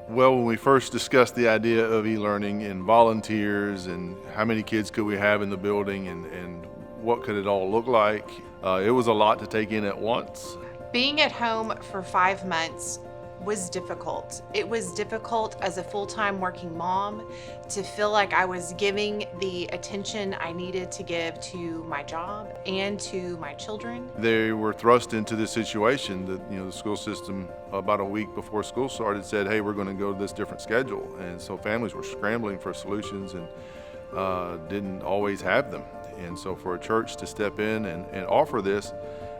Well, when we first discussed the idea of e-learning and volunteers and how many kids could we have in the building and what could it all look like, it was a lot to take in at once. Being at home for 5 months was difficult. It was difficult as a full-time working mom to feel like I was giving the attention I needed to give to my job and to my children. They were thrust into this situation that, the school system about a week before school started said, hey, we're going to go to this different schedule. And so families were scrambling for solutions and didn't always have them. And so for a church to step in and offer this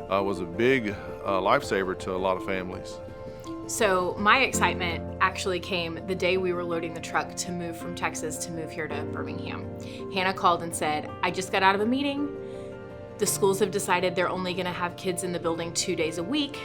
was a big lifesaver to a lot of families. So my excitement actually came the day we were loading the truck to move from Texas to move here to Birmingham. Hannah called and said, I just got out of a meeting. The schools have decided they're only gonna have kids in the building 2 days a week.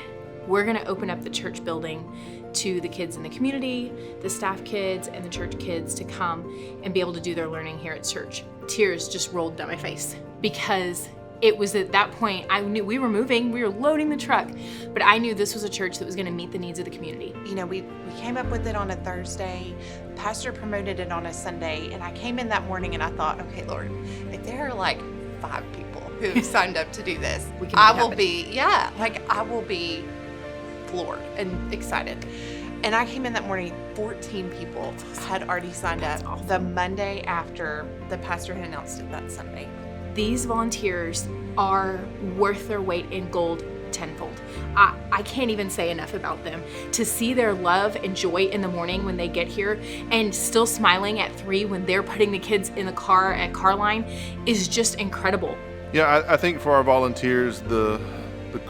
We're gonna open up the church building to the kids in the community, the staff kids and the church kids to come and be able to do their learning here at church. Tears just rolled down my face because it was at that point, I knew we were moving, we were loading the truck, but I knew this was a church that was gonna meet the needs of the community. We came up with it on a Thursday, pastor promoted it on a Sunday, and I came in that morning and I thought, okay, Lord, if there are like 5 people who signed up to do this, I will be floored and excited. And I came in that morning, 14 people had already signed up the Monday after the pastor had announced it that Sunday. These volunteers are worth their weight in gold tenfold. I can't even say enough about them. To see their love and joy in the morning when they get here and still smiling at 3 when they're putting the kids in the car at Carline is just incredible. Yeah, I think for our volunteers, the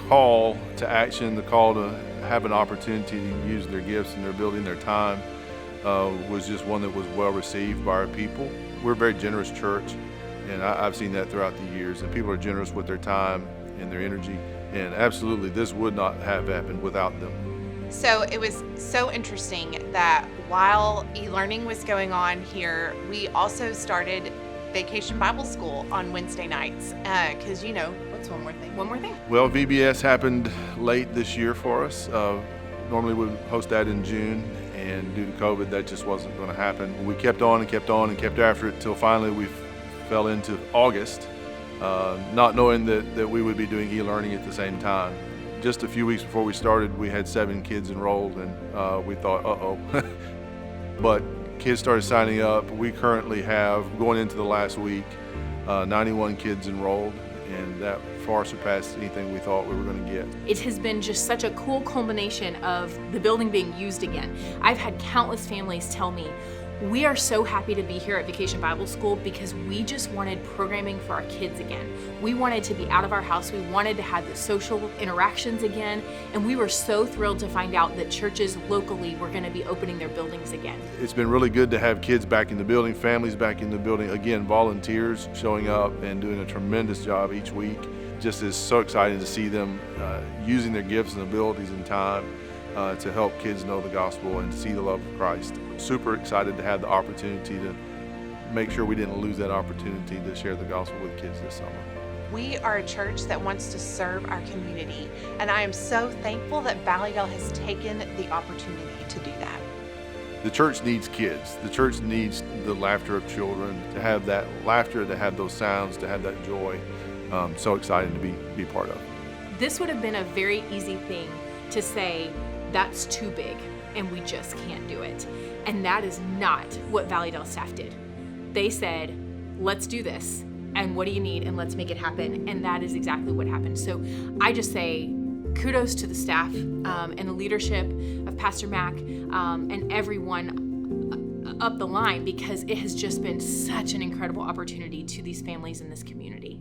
call to action, the call to have an opportunity to use their gifts and their building, their time, was just one that was well received by our people. We're a very generous church. And I've seen that throughout the years, and people are generous with their time and their energy, and absolutely this would not have happened without them. So it was so interesting that while e-learning was going on here, we also started Vacation Bible School on Wednesday nights, because what's one more thing? One more thing. Well, VBS happened late this year for us. Normally we would host that in June, and due to COVID, that just wasn't going to happen. We kept on and kept on and kept after it till finally we fell into August, not knowing that we would be doing e-learning at the same time. Just a few weeks before we started, we had 7 kids enrolled, and we thought, uh-oh. But kids started signing up. We currently have, going into the last week, 91 kids enrolled, and that far surpassed anything we thought we were going to get. It has been just such a cool culmination of the building being used again. I've had countless families tell me, we are so happy to be here at Vacation Bible School because we just wanted programming for our kids again. We wanted to be out of our house. We wanted to have the social interactions again. And we were so thrilled to find out that churches locally were going to be opening their buildings again. It's been really good to have kids back in the building, families back in the building. Again, volunteers showing up and doing a tremendous job each week. Just is so exciting to see them using their gifts and abilities and time to help kids know the gospel and to see the love of Christ. Super excited to have the opportunity to make sure we didn't lose that opportunity to share the gospel with kids this summer. We are a church that wants to serve our community, and I am so thankful that Valleydale has taken the opportunity to do that. The church needs kids. The church needs the laughter of children, to have that laughter, to have those sounds, to have that joy. So excited to be part of. This would have been a very easy thing to say, that's too big and we just can't do it. And that is not what Valleydale staff did. They said, let's do this, and what do you need, and let's make it happen. And that is exactly what happened. So I just say kudos to the staff and the leadership of Pastor Mac and everyone up the line, because it has just been such an incredible opportunity to these families in this community.